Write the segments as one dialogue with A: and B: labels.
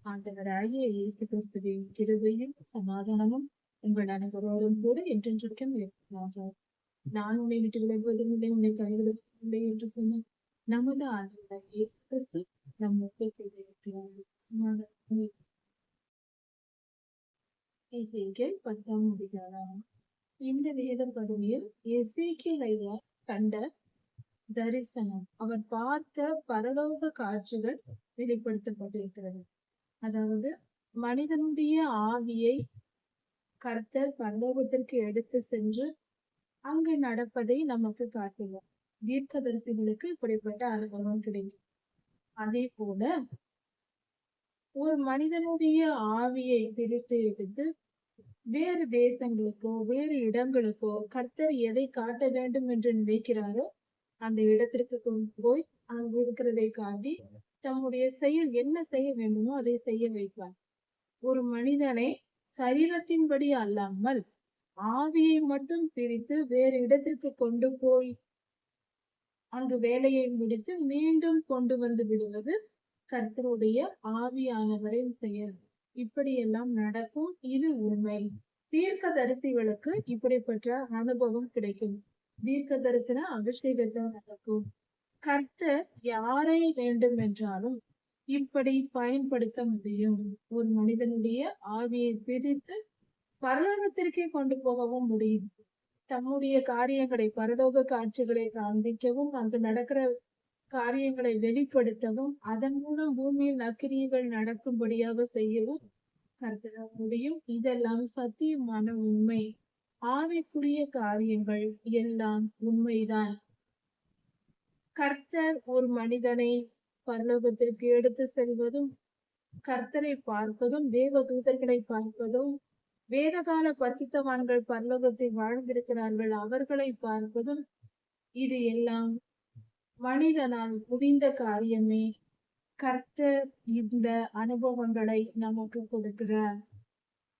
A: ஆண்டவராகிய இயேசு கிறிஸ்துவின் கிருபையும் சமாதானமும் உங்கள் அனைவரோடும் கூட என்றென்றைக்கும் இருப்பதாக. நான் உன்னை விட்டு விலகுவதும் இல்லை, உன்னை கைவிடுவதும் இல்லை என்று சொன்ன நமது ஆண்டவராகிய இயேசு கிறிஸ்து நம் முக்கிய சமாதானம். எசேக்கியேல் 10ஆம் அதிகாரம். இந்த வேத பகுதியில் எசேக்கியேல் ஐயா கண்ட தரிசனம், அவர் பார்த்த பரலோக காட்சிகள் வெளிப்படுத்தப்பட்டிருக்கிறது. அதாவது மனிதனுடைய ஆவியை கர்த்தர் பரலோகத்திற்கு எடுத்து சென்று அங்கு நடப்பதை நமக்கு காட்டுவார். தீர்க்கதரிசிகளுக்கு இப்படிப்பட்ட அனுபவம் கிடைக்கும். அதே போல ஒரு மனிதனுடைய ஆவியை பிரித்து எடுத்து வேறு தேசங்களுக்கோ வேறு இடங்களுக்கோ கர்த்தர் எதை காட்ட வேண்டும் என்று நினைக்கிறாரோ அந்த இடத்திற்கு கொண்டு போய் அங்கு இருக்கிறதை காட்டி தம்முடைய செயல் என்ன செய்ய வேண்டுமோ அதை செய்ய வைப்பார். ஒரு மனிதனை சரீரத்தின்படி அல்லாமல் ஆவியை மட்டும் பிரித்து வேறு இடத்திற்கு கொண்டு போய் அங்கு வேலையை முடித்து மீண்டும் கொண்டு வந்து விடுவது கர்த்தருடைய ஆவியானவரின் செயல். இப்படியெல்லாம் நடக்கும். இது உண்மை. தீர்க்க தரிசிகளுக்கு இப்படிப்பட்ட அனுபவம் கிடைக்கும். தீர்க்க தரிசன அபிஷேகத்தை நடக்கும். கர்த்தர் யாரை வேண்டும் என்றாலும் இப்படி பயன்படுத்த முடியும். ஒரு மனிதனுடைய ஆவியை பிரித்து பரலோகத்திற்கே கொண்டு போகவும் முடியும். தம்முடைய காரியங்களை, பரலோக காட்சிகளை காண்பிக்கவும், அங்கு நடக்கிற காரியங்களை வெளிப்படுத்தவும், அதன் மூலம் பூமியில் நற்கிரியைகள் நடக்கும்படியாக செய்யவும் கர்த்தரால் முடியும். இதெல்லாம் சத்தியமான உண்மை. ஆவிக்குரிய காரியங்கள் எல்லாம் உண்மைதான். கர்த்தர் ஒரு மனிதனை பரலோகத்திற்கு எடுத்து செல்வதும், கர்த்தரை பார்ப்பதும், தேவ தூதர்களை பார்ப்பதும், வேதகால பரிசுத்தவான்கள் பரலோகத்தில் வாழ்ந்திருக்கிறார்கள் அவர்களை பார்ப்பதும், இது எல்லாம் மனிதனால் முடிந்த காரியமே. கர்த்தர் இந்த அனுபவங்களை நமக்கு கொடுக்கிறார்.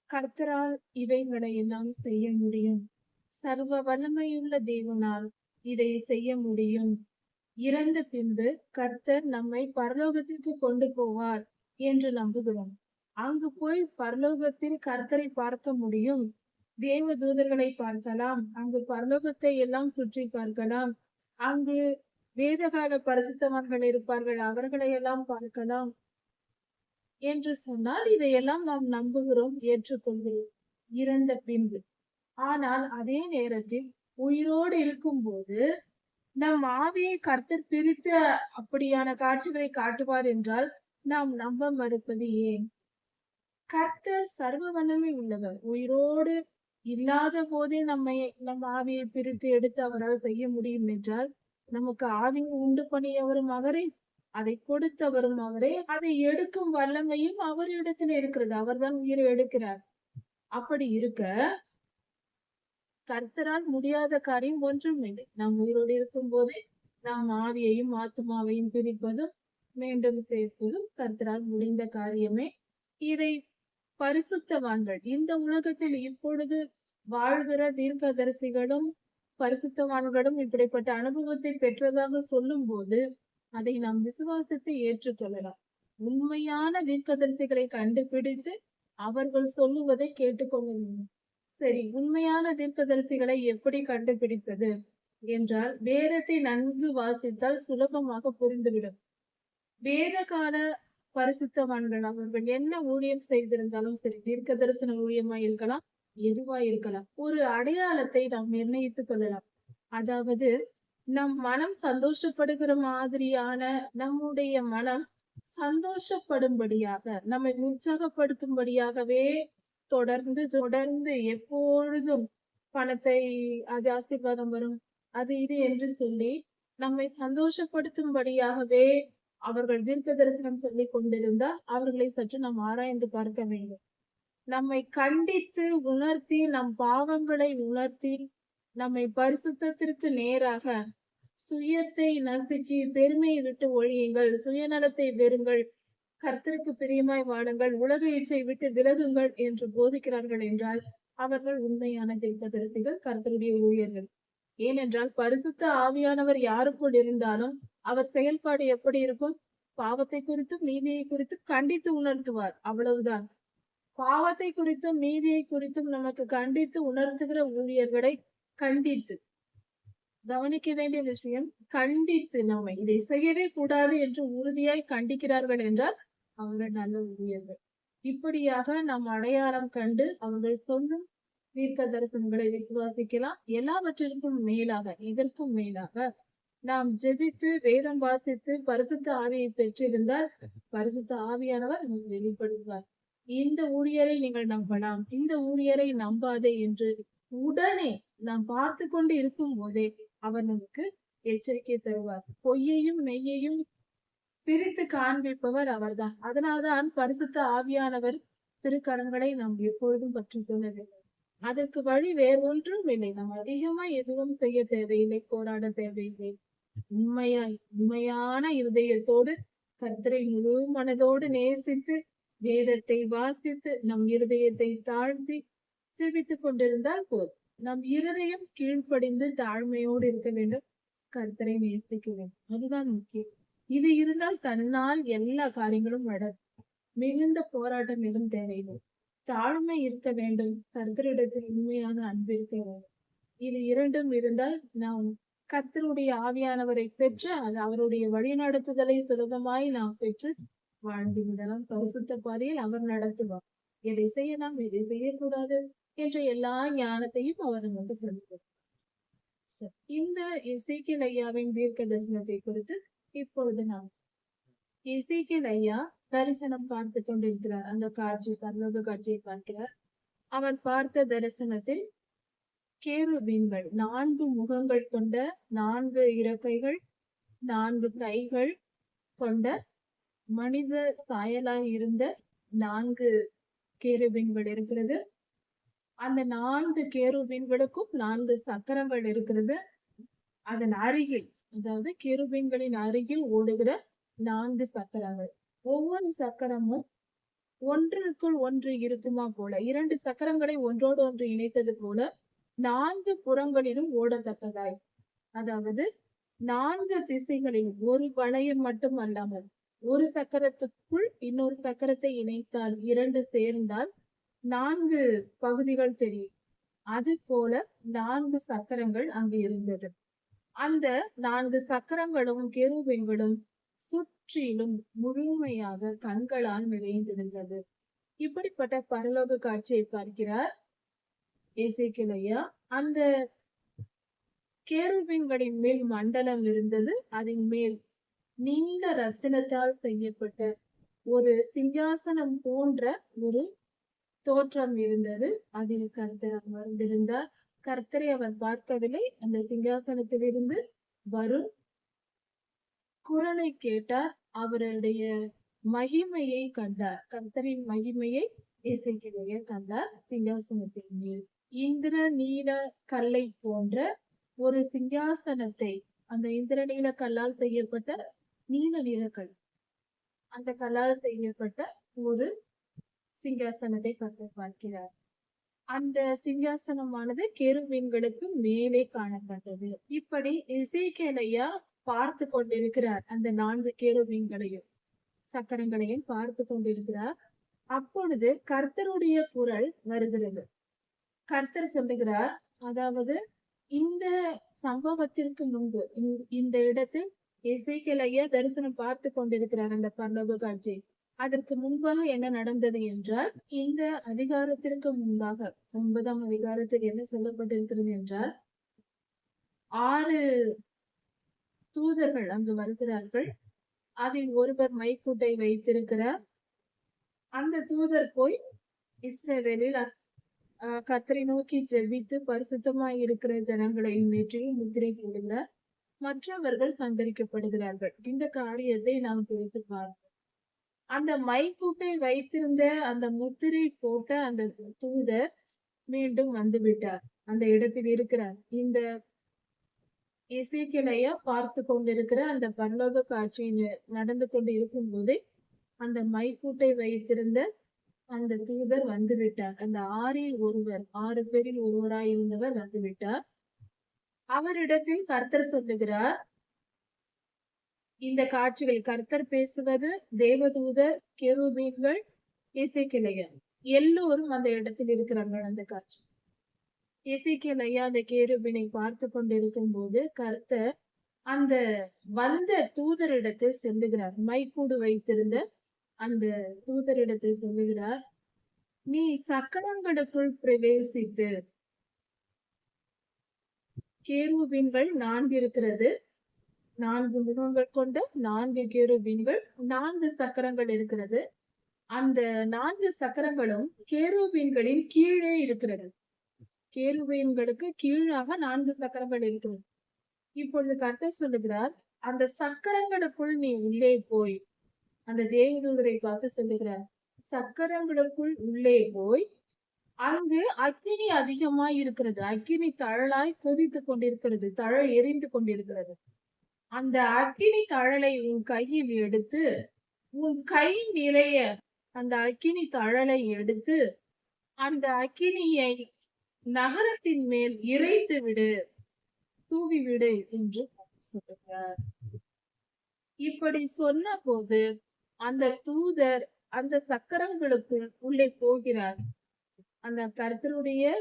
A: கர்த்தரால் இவைகளை எல்லாம் செய்ய முடியும். சர்வ வல்லமையுள்ள தேவனால் இதை செய்ய முடியும். இறந்த பின்பு கர்த்தர் நம்மை பரலோகத்திற்கு கொண்டு போவார் என்று நம்புகிறோம். அங்கு போய் பரலோகத்தில் கர்த்தரை பார்க்க முடியும். தேவ தூதர்களை பார்க்கலாம். அங்கு பரலோகத்தை எல்லாம் சுற்றி பார்க்கலாம். அங்கு வேதகால பரிசுத்தவான்கள் இருப்பார்கள், அவர்களை எல்லாம் பார்க்கலாம் என்று சொன்னால் இதையெல்லாம் நாம் நம்புகிறோம், ஏற்றுக்கொள்கிறோம் இறந்த பின்பு. ஆனால் அதே நேரத்தில் உயிரோடு இருக்கும் போது நம் ஆவியை கர்த்தர் பிரித்து அப்படியான காட்சிகளை காட்டுவார் என்றால் நாம் நம்ப மறுப்பது ஏன்? கர்த்தர் சர்வ வல்லமை உள்ளவர். உயிரோடு இல்லாத போதே நம் ஆவியை பிரித்து எடுத்து அவரால் செய்ய முடியும் என்றால், நமக்கு ஆவியை உண்டு பண்ணியவரும் அவரே, அதை கொடுத்தவரும் அவரே, அதை எடுக்கும் வல்லமையும் அவரிடத்துல இருக்கிறது. அவர்தான் உயிரை எடுக்கிறார். அப்படி இருக்க கர்த்தரால் முடியாத காரியம் ஒன்றும் இல்லை. நாம் உயிரோடு இருக்கும் போதே நாம் ஆவியையும் ஆத்மாவையும் பிரிப்பதும் மீண்டும் சேர்ப்பதும் கர்த்தரால் முடிந்த காரியமே. இதை பரிசுத்தவான்கள், இந்த உலகத்தில் இப்பொழுது வாழ்கிற தீர்க்கதரிசிகளும் பரிசுத்தவான்களும் இப்படிப்பட்ட அனுபவத்தை பெற்றதாக சொல்லும் போது அதை நாம் விசுவாசத்தை ஏற்றுக்கொள்ளலாம். உண்மையான தீர்க்கதரிசிகளை கண்டுபிடித்து அவர்கள் சொல்லுவதை கேட்டுக்கொள்ள வேண்டும். சரி, உண்மையான தீர்க்கதரிசிகளை எப்படி கண்டுபிடிப்பது என்றால், வேதத்தை நன்கு வாசித்தால் சுலபமாக புரிந்துவிடும். வேத கால பரிசுத்தவான்கள் அவர்கள் என்ன ஊழியம் செய்திருந்தாலும் சரி, தீர்க்க தரிசன ஊழியமா இருக்கலாம், எதுவா இருக்கலாம், ஒரு அடையாளத்தை நாம் நிர்ணயித்துக் கொள்ளலாம். அதாவது நம் மனம் சந்தோஷப்படுகிற மாதிரியான, நம்முடைய மனம் சந்தோஷப்படும்படியாக, நம்மை உற்சாகப்படுத்தும்படியாகவே தொடர்ந்து தொடர்ந்து எப்பொழுதும் பணத்தை, அது ஆசீர்வாதம் வரும், அது இது என்று சொல்லி நம்மை சந்தோஷப்படுத்தும்படியாகவே அவர்கள் தீர்க்க தரிசனம் சொல்லி கொண்டிருந்தால் அவர்களை சற்று நாம் ஆராய்ந்து பார்க்க வேண்டும். நம்மை கண்டித்து உணர்த்தி, நம் பாவங்களை உணர்த்தி, நம்மை பரிசுத்தத்திற்கு நேராக, சுயத்தை நசுக்கி பெருமையை விட்டு ஒழியுங்கள், சுயநலத்தை வெறுங்கள், கர்த்தருக்கு பிரியமாய் வாழுங்கள், உலக இச்சை விட்டு விலகுங்கள் என்று போதிக்கிறார்கள் என்றால் அவர்கள் உண்மையான தீர்க்கதரிசிகள், கர்த்தருடைய ஊழியர்கள். ஏனென்றால் பரிசுத்த ஆவியானவர் யாருக்குள் இருந்தாலும் அவர் செயல்பாடு எப்படி இருக்கும்? பாவத்தை குறித்தும் நீதியை குறித்தும் கண்டித்து உணர்த்துவார், அவ்வளவுதான். பாவத்தை குறித்தும் நீதியை குறித்தும் நமக்கு கண்டித்து உணர்த்துகிற ஊழியர்களை கண்டித்து, கவனிக்க வேண்டிய விஷயம், கண்டித்து நம்மை இதை செய்யவே கூடாது என்று உறுதியாய் கண்டிக்கிறார்கள் என்றால் அவர்கள் நல்ல ஊழியர்கள். இப்படியாக நாம் அடையாளம் கண்டு அவர்கள் சொல்லும் தீர்க்க தரிசனங்களை விசுவாசிக்கலாம். எல்லாவற்றிற்கும் மேலாக, இதற்கும் மேலாக நாம் ஜெபித்து வேதம் வாசித்து பரிசுத்த ஆவியை பெற்றிருந்தால் பரிசுத்த ஆவியானவர் நமக்கு வெளிப்படுவார். இந்த ஊழியரை நீங்கள் நம்பலாம், இந்த ஊழியரை நம்பாதே என்று உடனே நாம் பார்த்து கொண்டு இருக்கும் போதே அவர் நமக்கு எச்சரிக்கை தருவார். பொய்யையும் மெய்யையும் பிரித்து காண்பிப்பவர் அவர்தான். அதனால்தான் பரிசுத்த ஆவியானவர் திருக்கரங்களை நாம் எப்பொழுதும் பற்றி கொள்ள வேண்டும். அதற்கு வழி வேறொன்றும் இல்லை. நாம் அதிகமா எதுவும் செய்ய தேவையில்லை, போராட தேவையில்லை. உண்மையான இருதயத்தோடு கர்த்தரை முழு மனதோடு நேசித்து வேதத்தை வாசித்து நம் இருதயத்தை தாழ்த்தி ஜெபித்துக் கொண்டிருந்தால் போதும். நம் இருதயம் கீழ்ப்படிந்து தாழ்மையோடு இருக்க வேண்டும், கர்த்தரை நேசிக்க வேண்டும். அதுதான் முக்கியம். இது இருந்தால் தன்னால் எல்லா காரியங்களும் நடக்கும். மிகுந்த போராட்டம் எதுவும் தேவையில்லை. தாழ்மை இருக்க வேண்டும், கர்த்தரிடத்தில் உண்மையான அன்பு இருக்க வேண்டும். இது இரண்டும் இருந்தால் நாம் கர்த்தருடைய ஆவியானவரை பெற்று அவருடைய வழிநடத்துதலை சுலபமாய் நாம் பெற்று வாழ்ந்து விடலாம். பரிசுத்த பாதையில் அவர் நடத்துவார். எதை செய்யலாம், எதை செய்யக்கூடாது என்ற எல்லா ஞானத்தையும் அவர் நமக்கு சொல்லுவார். இந்த எசேக்கியேல் ஐயாவின் தீர்க்க தரிசனத்தை குறித்து இப்பொழுது நாம் எசேக்கியேல் ஐயா தரிசனம் பார்த்து கொண்டிருக்கிறார். அந்த காட்சி, பரலோக காட்சியை பார்க்கிறார். அவர் பார்த்த தரிசனத்தில் கேருபீன்கள், 4 முகங்கள் கொண்ட 4 இறக்கைகள், 4 கைகள் கொண்ட மனித சாயலாய் இருந்த 4 கேருபீன்கள் இருக்கிறது. அந்த 4 கேருபீன்களுக்கும் 4 சக்கரங்கள் இருக்கிறது. அதன் அருகில், அதாவது கேருபீன்களின் அருகில் ஓடுகிற 4 சக்கரங்கள். ஒவ்வொரு சக்கரமும் ஒன்றுக்குள் ஒன்று இருக்குமா போல, 2 சக்கரங்களை ஒன்றோடு ஒன்று இணைத்தது போல 4 புறங்களிலும் ஓடத்தக்கதாய், அதாவது 4 திசைகளிலும் ஒரு வளையம் மட்டும் அல்லாமல், ஒரு சக்கரத்துக்குள் இன்னொரு சக்கரத்தை இணைத்தால் 2 சேர்ந்தால் 4 பகுதிகள் தெரியும். அது போல 4 சக்கரங்கள் அங்கு இருந்தது. அந்த 4 சக்கரங்களும் கேருபீன்களும் சுற்றிலும் முழுமையாக கண்களால் நிறைந்திருந்தது. இப்படிப்பட்ட பரலோக காட்சியை பார்க்கிறார் எசேக்கியேல் ஐயா. அந்த கேருபீன்களின் மேல் மண்டலம் இருந்தது. அதன் மேல் நீல ரத்தினத்தால் செய்யப்பட்ட ஒரு சிங்காசனம் போன்ற ஒரு தோற்றம் இருந்தது. அதில் கர்த்தர் அமர்ந்திருந்தார். கர்த்தரை அவர் பார்க்கவில்லை. அந்த சிங்காசனத்திலிருந்து வரும் குரலை கேட்டார். அவருடைய மகிமையை கண்டார். கர்த்தரின் மகிமையை எசேக்கியேல் ஐயா கண்டார். சிங்காசனத்தின் மேல் இந்திர நீல கல்லை போன்ற ஒரு சிங்காசனத்தை, அந்த இந்திர நீல கல்லால் செய்யப்பட்ட நீல நீலக்கல், அந்த கல்லால் செய்யப்பட்ட ஒரு சிங்காசனத்தை கர்த்தர் பார்க்கிறார். அந்த சிங்காசனமானது கேருபீன்களுக்கு மேலே காணப்பட்டது. இப்படி எசேக்கியேல் ஐயா பார்த்து கொண்டிருக்கிறார். அந்த 4 கேருபீன்களையும் சக்கரங்களையும் பார்த்து கொண்டிருக்கிறார். அப்பொழுது கர்த்தருடைய குரல் வருகிறது. கர்த்தர் சொல்லுகிறார், அதாவது இந்த சம்பவத்திற்கு முன்பு இந்த இடத்தில் எசேக்கியேல் ஐயா தரிசனம் பார்த்து கொண்டிருக்கிறார் அந்த பரலோக காட்சி. அதற்கு முன்பாக என்ன நடந்தது என்றால், இந்த அதிகாரத்திற்கு முன்பாக 9ஆம் அதிகாரத்தில் என்ன சொல்லப்பட்டிருக்கிறது என்றால், 6 தூதர்கள் அங்கு வருகிறார்கள். அதில் ஒருவர் மைக்கூட்டை வைத்திருக்கிறார். அந்த தூதர் போய் இஸ்ரவேலில் கர்த்தரை நோக்கி ஜெபித்து பரிசுத்தமாய் இருக்கிற ஜனங்களை நெற்றியில் முத்திரை போடுகிறார். மற்றவர்கள் சந்தரிக்கப்படுகிறார்கள். இந்த காரியத்தை நாம் குறித்து பார்த்தோம். அந்த மைக்கூட்டை வைத்திருந்த அந்த முத்திரை போட்ட அந்த தூதர் மீண்டும் வந்து விட்டார். அந்த இடத்தில் இருக்கிறார். இந்த எசேக்கியேல் ஐயா பார்த்து கொண்டிருக்கிற அந்த பரலோக காட்சியில் நடந்து கொண்டு இருக்கும் போதே அந்த மைக்கூட்டை வைத்திருந்த அந்த தூதர் வந்து விட்டார். அந்த 6 பேரில் ஒருவராய் இருந்தவர் வந்து விட்டார். அவரிடத்தில் கர்த்தர் சொல்லுகிறார், இந்த காட்சிகள் கர்த்தர் பேசுவது, தேவதூதர், கெரூபீன்கள், எசேக்கியேல் எல்லோரும் அந்த இடத்தில் இருக்கிறாங்க. அந்த காட்சி எசேக்கியேல் அந்த கேருபீனை பார்த்து கொண்டிருக்கும் போது கர்த்தர் அந்த வந்த தூதரிடத்தில் சொல்லுகிறார். மைக்கூடு வைத்திருந்த அந்த தூதரிடத்தில் சொல்லுகிறார், நீ சக்கரங்களுக்குள் பிரவேசித்து, கேருபீன்கள் 4 இருக்கிறது, 4 முகங்கள் கொண்ட 4 கேருபீன்கள், 4 சக்கரங்கள் இருக்கிறது. அந்த 4 சக்கரங்களும் கேருபீன்களின் கீழே இருக்கிறது. கேருபீன்களுக்கு கீழாக 4 சக்கரங்கள் இருக்கிறது. இப்பொழுது கர்த்தர் சொல்லுகிறார், அந்த சக்கரங்களுக்குள் நீ உள்ளே போய், அந்த தேவதூதரை பார்த்து சொல்லுகிறார், சக்கரங்களுக்குள் உள்ளே போய், அங்கு அக்கினி அதிகமாய் இருக்கிறது, அக்கினி தழலாய் கொதித்து கொண்டிருக்கிறது, தழல் எரிந்து கொண்டிருக்கிறது. அந்த அக்கினி தழலை உன் கையில் எடுத்து, உன் கை நிறைய அந்த அக்கினி தழலை எடுத்து, அந்த அக்கினியை நகரத்தின் மேல் இறைத்து விடு, தூவி விடு என்று சொல்லுகிறார். இப்படி சொன்ன போது அந்த தூதர் அந்த சக்கரங்களுக்குள் உள்ளே போகிறார். அந்த கர்த்தருடைய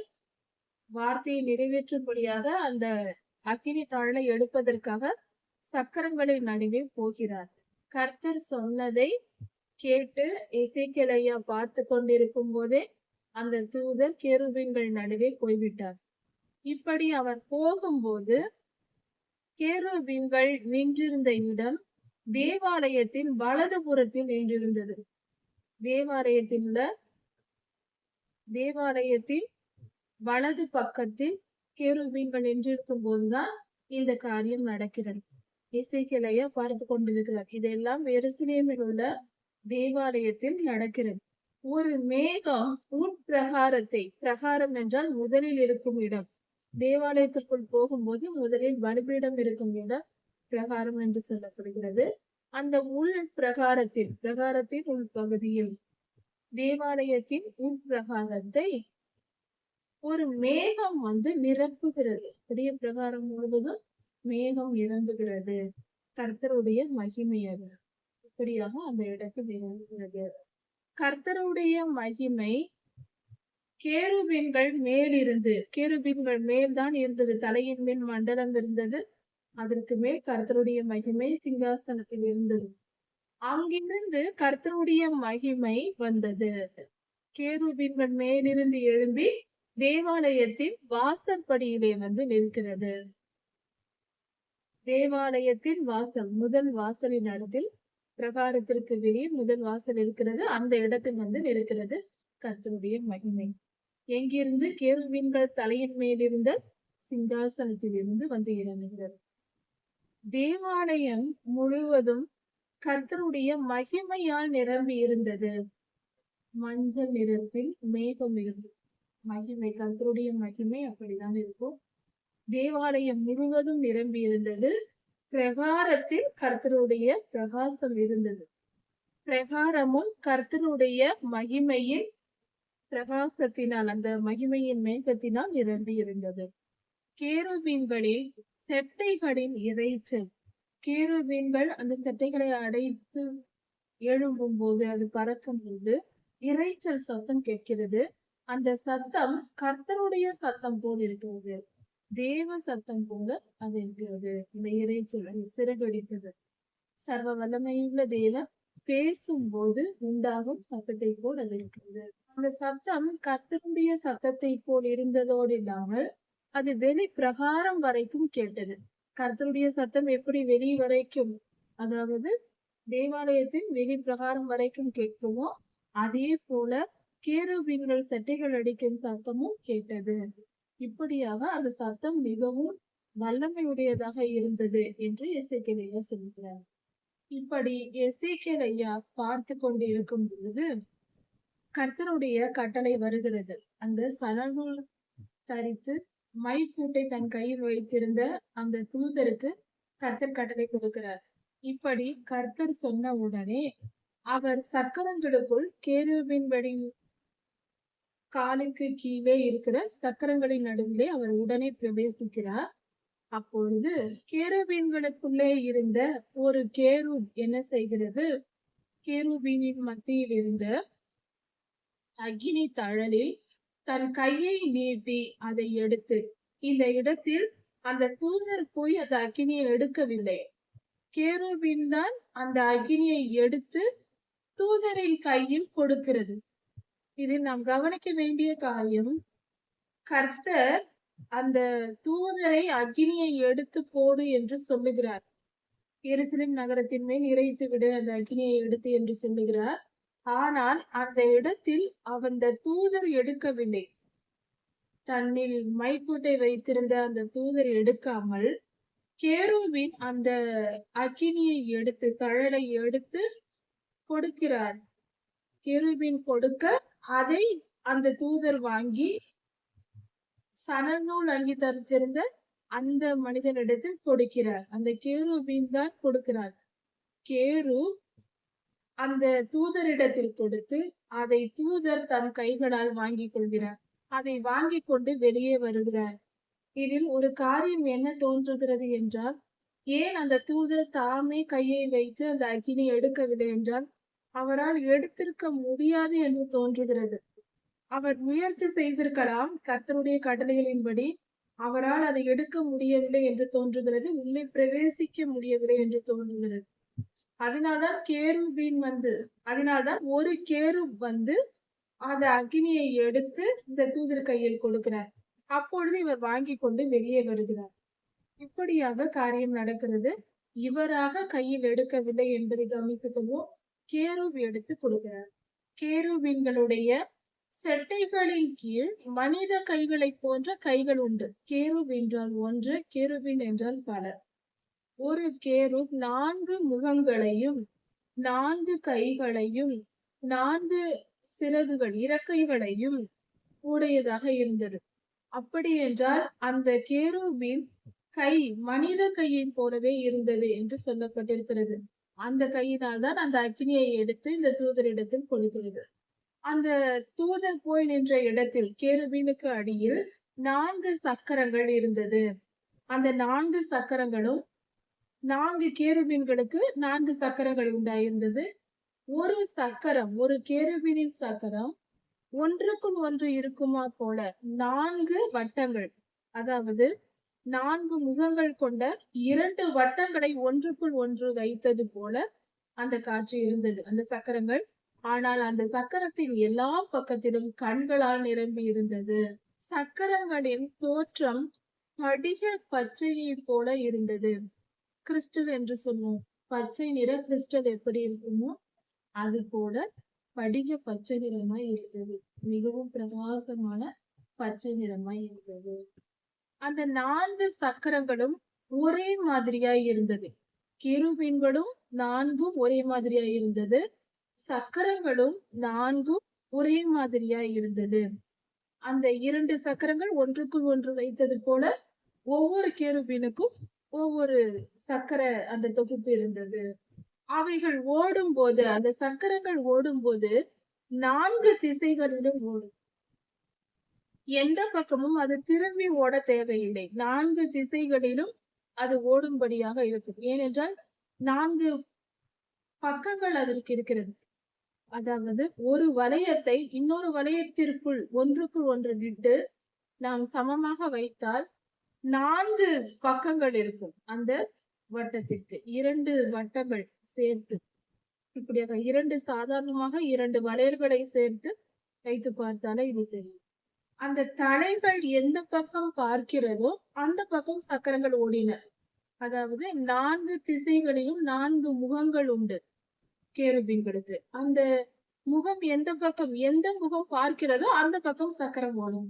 A: வார்த்தையை நிறைவேற்றும்படியாக அந்த அக்கினி தழலை எடுப்பதற்காக சக்கரங்களின் நடுவே போகிறார். கர்த்தர் சொன்னதை கேட்டு எசேக்கியேல் பார்த்து கொண்டிருக்கும் போதே அந்த தூதர் கேருபீன்கள் நடுவே போய்விட்டார். இப்படி அவர் போகும்போது கேருபீன்கள் நின்றிருந்த இடம் தேவாலயத்தின் வலது புறத்தில் நின்றிருந்தது. தேவாலயத்தின் வலது பக்கத்தில் கேருபீன்கள் நின்றிருக்கும் போதுதான் இந்த காரியம் நடக்கிறது. எசேக்கியேல் பார்த்து கொண்டிருக்கிறார். இதெல்லாம் எருசலேமில் உள்ள தேவாலயத்தில் நடக்கிறது. ஒரு மேகம் பிரகாரம் என்றால் முதலில் இருக்கும் இடம், தேவாலயத்திற்குள் போகும்போது முதலில் பலிபீடம் இருக்கும் இடம் பிரகாரம் என்று சொல்லப்படுகிறது. அந்த உள் பிரகாரத்தின் உள்பகுதியில், தேவாலயத்தின் உள் பிரகாரத்தை ஒரு மேகம் நிரப்புகிறது. பெரிய பிரகாரம் முழுவதும் மேகம் நிரம்புகிறது. கர்த்தருடைய மகிமை அது இப்படியாக அந்த இடத்தில் நிரம்புகிறது. கர்த்தருடைய மகிமை கேருபீன்கள் மேல்தான் இருந்தது. தலையின் மேல் மண்டலம் இருந்தது. அதற்கு மேல் கர்த்தருடைய மகிமை சிங்காசனத்தில் இருந்தது. அங்கிருந்து கர்த்தருடைய மகிமை வந்தது. கேருபீன்கள் மேலிருந்து எழும்பி தேவாலயத்தின் வாசற்படியிலே நிற்கிறது. தேவாலயத்தின் வாசல், முதல் வாசலின் இடத்தில், பிரகாரத்திற்கு வெளியே முதல் வாசல் இருக்கிறது. அந்த இடத்தில் இருக்கிறது கர்த்தருடைய மகிமை. எங்கிருந்து? கேருபீன்கள் தலையின் மேலிருந்த சிங்காசனத்தில் இருந்து இறங்குகிறது. தேவாலயம் முழுவதும் கர்த்தருடைய மகிமையால் நிரம்பி இருந்தது. மஞ்சள் நிறத்தில் மேகம் இருந்தது. மகிமை, கர்த்தருடைய மகிமை அப்படிதான் இருக்கும். தேவாலயம் முழுவதும் நிரம்பி இருந்தது. பிரகாரத்தில் கர்த்தருடைய பிரகாசம் இருந்தது. பிரகாரமும் கர்த்தருடைய மகிமையின் பிரகாசத்தினால், அந்த மகிமையின் மேகத்தினால் நிரம்பி இருந்தது. கேருபீன்களில் செட்டைகளின் இறைச்சல், கேருபீன்கள் அந்த செட்டைகளை அடைத்து எழும்பும் போது, அது பறக்கும் போது இறைச்சல் சத்தம் கேட்கிறது. அந்த சத்தம் கர்த்தருடைய சத்தம் போல் இருக்கிறது. தேவ சத்தம் போல அது இருக்கிறது. இந்த இறைச்சல் சிறகடிப்பது. சர்வ வல்லமையுள்ள தேவன் பேசும்போது உண்டாகும் சத்தத்தை போல் அது இருக்கிறது. அந்த சத்தம் கர்த்தருடைய சத்தத்தை போல் இருந்ததோடு இல்லாமல் அது வெளி பிரகாரம் வரைக்கும் கேட்டது. கர்த்தருடைய சத்தம் எப்படி வெளி வரைக்கும், அதாவது தேவாலயத்தின் வெளி பிரகாரம் வரைக்கும் கேட்குமோ, அதே போல கேருபீன்கள் செட்டைகள் அடிக்கும் சத்தமும் கேட்டது. இப்படியாக அந்த சத்தம் மிகவும் வல்லமையுடையதாக இருந்தது என்று எசேக்கியேல் சொல்கிறார். இப்படி எசேக்கியேல் பார்த்து கொண்டிருக்கும் பொழுது கர்த்தருடைய கட்டளை வருகிறது. அந்த சணல் தரித்து மைக்கூட்டை தன் கையில் வைத்திருந்த அந்த தூதருக்கு கர்த்தர் கட்டளை கொடுக்கிறார். இப்படி கர்த்தர் சொன்ன உடனே அவர் சக்கரங்களுக்குள், கேருபீன்களின் காலுக்கு கீழே இருக்கிற சக்கரங்களின் நடுவிலே அவர் உடனே பிரவேசிக்கிறார். அப்பொழுது கேருபீன்களுக்குள்ளே இருந்த ஒரு கேருப் என்ன செய்கிறது? கேருபீனின் மத்தியில் இருந்த அக்கினி தழலில் தன் கையை நீட்டி அதை எடுத்து, இந்த இடத்தில் அந்த தூதர் போய் அந்த அக்கினியை எடுக்கவில்லை. கேருபீன் தான் அந்த அக்கினியை எடுத்து தூதரின் கையில் கொடுக்கிறது. இதில் நாம் கவனிக்க வேண்டிய காரியம், கர்த்தர் அந்த தூதரை அக்கினியை எடுத்து போடு என்று சொல்லுகிறார். எருசலேம் நகரத்தின் மேல் இறைத்து விடு அந்த அக்கினியை எடுத்து என்று சொல்லுகிறார். ஆனால் அந்த இடத்தில் அந்த தூதர் எடுக்கவில்லை. தன்னில் மைக்கூட்டை வைத்திருந்த அந்த தூதர் எடுக்காமல் கேருபீன் அந்த அக்கினியை எடுத்து, தழலை எடுத்து கொடுக்கிறார். கேருபீன் கொடுக்க அதை அந்த தூதர் வாங்கி சணல் நூல் அங்கி தரித்திருந்த அந்த மனிதனிடத்தில் கொடுக்கிறார். அந்த கேருபீன் தான் கொடுக்கிறார். கேரு அந்த தூதரிடத்தில் கொடுத்து அதை தூதர் தன் கைகளால் வாங்கி கொள்கிறார். அதை வாங்கி கொண்டு வெளியே வருகிறார். இதில் ஒரு காரியம் என்ன தோன்றுகிறது என்றால், ஏன் அந்த தூதர் தாமே கையை வைத்து அந்த அக்கினி எடுக்கவில்லை என்றால், அவரால் எடுத்திருக்க முடியாது என்று தோன்றுகிறது. அவர் முயற்சி செய்திருக்கலாம், கர்த்தருடைய கட்டளைகளின்படி அவரால் அதை எடுக்க முடியவில்லை என்று தோன்றுகிறது. உள்ளே பிரவேசிக்க முடியவில்லை என்று தோன்றுகிறது. அதனால்தான் ஒரு கேருப் வந்து அந்த அக்கினியை எடுத்து இந்த தூதர் கையில் கொடுக்கிறார். அப்பொழுது இவர் வாங்கி கொண்டு வெளியே வருகிறார். இப்படியாக காரியம் நடக்கிறது. இவராக கையில் எடுக்கவில்லை என்பதை கவனித்துக் கொள்வோம். கேருப் எடுத்து கொடுக்கிறார். கேருபீன்களுடைய செட்டைகளின் கீழ் மனித கைகளை போன்ற கைகள் உண்டு. கேருப் என்றால் ஒன்று, கேருபீன் என்றால் பல. ஒரு கேருப் 4 முகங்களையும் 4 கைகளையும் 4 சிறகுகள் இறக்கைகளையும் உடையதாக இருந்தது. அப்படி என்றால் அந்த கேருபீன் கை மனித கையை போலவே இருந்தது என்று சொல்லப்பட்டிருக்கிறது. அந்த கையினால் தான் அந்த அக்கினியை எடுத்து இந்த தூதரிடத்தில் கொடுக்கிறது. அந்த தூதர் போய் நின்ற இடத்தில் கேருபீனுக்கு அடியில் 4 சக்கரங்கள் இருந்தது. அந்த 4 சக்கரங்களும் 4 கேருபீன்களுக்கு 4 சக்கரங்கள் உண்டாயிருந்தது. ஒரு சக்கரம், ஒரு கேருபீனின் சக்கரம் ஒன்றுக்குள் ஒன்று இருக்குமா போல 4 வட்டங்கள், அதாவது 4 முகங்கள் கொண்ட 2 வட்டங்களை ஒன்றுக்குள் ஒன்று வைத்தது போல அந்த காட்சி இருந்தது, அந்த சக்கரங்கள். ஆனால் அந்த சக்கரத்தின் எல்லா பக்கத்திலும் கண்களால் நிரம்பி இருந்தது. சக்கரங்களின் தோற்றம் படிக பச்சையை போல இருந்தது. கிறிஸ்டல் என்று சொல்லுவோம். பச்சை நிற கிறிஸ்டல் எப்படி இருக்குமோ அது போல படிக பச்சை நிறமாய் இருந்தது. மிகவும் பிரகாசமான பச்சை நிறமாய் இருந்தது. அந்த 4 சக்கரங்களும் ஒரே மாதிரியாய் இருந்தது. கேருபீன்களும் 4 ஒரே மாதிரியாய் இருந்தது. சக்கரங்களும் 4 ஒரே மாதிரியாய் இருந்தது. அந்த 2 சக்கரங்கள் ஒன்றுக்குள் ஒன்று வைத்தது போல ஒவ்வொரு கேருபீனுக்கும் ஒவ்வொரு சக்கர அந்த தொகுப்பு இருந்தது. அவைகள் ஓடும் போது, அந்த சக்கரங்கள் ஓடும் போது 4 திசைகளிலும் ஓடும். எந்த பக்கமும் அது திரும்பி ஓட தேவையில்லை. 4 திசைகளிலும் அது ஓடும்படியாக இருக்கும். ஏனென்றால் 4 பக்கங்கள் அதற்கு இருக்கிறது. அதாவது ஒரு வளையத்தை இன்னொரு வளையத்திற்குள் ஒன்றுக்குள் ஒன்று விட்டு நாம் சமமாக வைத்தால் 4 பக்கங்கள் இருக்கும். அந்த வட்டத்திற்கு 2 வட்டங்கள் சேர்த்து, இப்படியாக 2 சாதாரணமாக 2 வளையல்களை சேர்த்து வைத்து பார்த்தாலே இது தெரியும். அந்த தலைகள் எந்த பக்கம் பார்க்கிறதோ அந்த பக்கம் சக்கரங்கள் ஓடின. அதாவது 4 திசைகளிலும் 4 முகங்கள் உண்டு கேருபீன்களுக்கு. அந்த முகம் எந்த முகம் பார்க்கிறதோ அந்த பக்கம் சக்கரம் ஓடும்.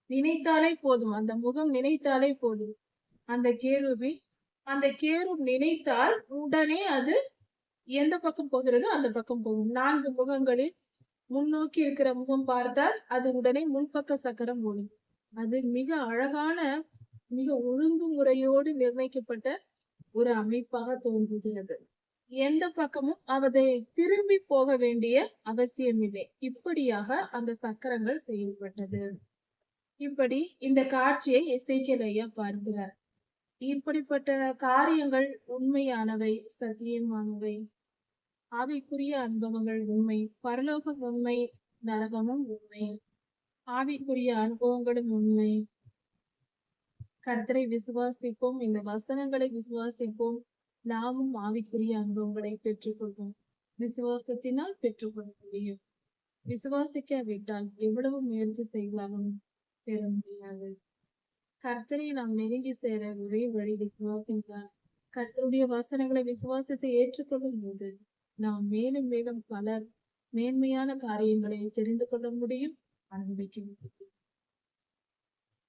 A: நினைத்தாலே போதும், அந்த முகம் நினைத்தாலே போதும். அந்த கேருப் நினைத்தால் உடனே அது எந்த பக்கம் போகிறதோ அந்த பக்கம் போகும். 4 முகங்களில் முன்னோக்கி இருக்கிற முகம் பார்த்தால் அது உடனே முன்பக்க சக்கரம் ஓடும். அது மிக அழகான, மிக ஒழுங்குமுறையோடு நிர்ணயிக்கப்பட்ட ஒரு அமைப்பாக தோன்றுகிறது. எந்த பக்கமும் அதை திரும்பி போக வேண்டிய அவசியமில்லை. இப்படியாக அந்த சக்கரங்கள் செயல்பட்டது. இப்படி இந்த காட்சியை எசேக்கியேல் ஐயா பார்க்கிறார். இப்படிப்பட்ட காரியங்கள் உண்மையானவை, சத்தியமானவை. ஆவிக்குரிய அனுபவங்கள் உண்மை, பரலோகம் உண்மை, நரகமும் உண்மை. ஆவிக்குரிய அனுபவங்களும் உண்மை. கர்த்தரை விசுவாசிப்போம், இந்த வசனங்களை விசுவாசிப்போம், நாமும் ஆவிக்குரிய அனுபவங்களை பெற்றுக்கொள்வோம். விசுவாசத்தினால் பெற்றுக்கொள்ள முடியும். விசுவாசிக்காவிட்டால் எவ்வளவு முயற்சி செய்தாலும் பெற முடியாது. கர்த்தரை நாம் நெருங்கி சேர ஒரே வழி விசுவாசம்தான். கர்த்தருடைய வசனங்களை விசுவாசத்தை ஏற்றுக்கொள்ளும் போது நாம் மேலும் மேலும் பல மேன்மையான காரியங்களை தெரிந்து கொள்ள முடியும், அனுபவிக்க முடியும்.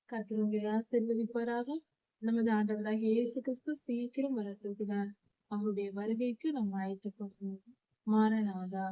A: கர்த்தருடைய ஆசீர்வதிப்பாராக. நமது ஆண்டவராகிய இயேசு கிறிஸ்து சீக்கிரம் வரப்போகிறார். அவருடைய வருகைக்கு நாம் ஆயத்தப்படுவோம். மாரநாதா.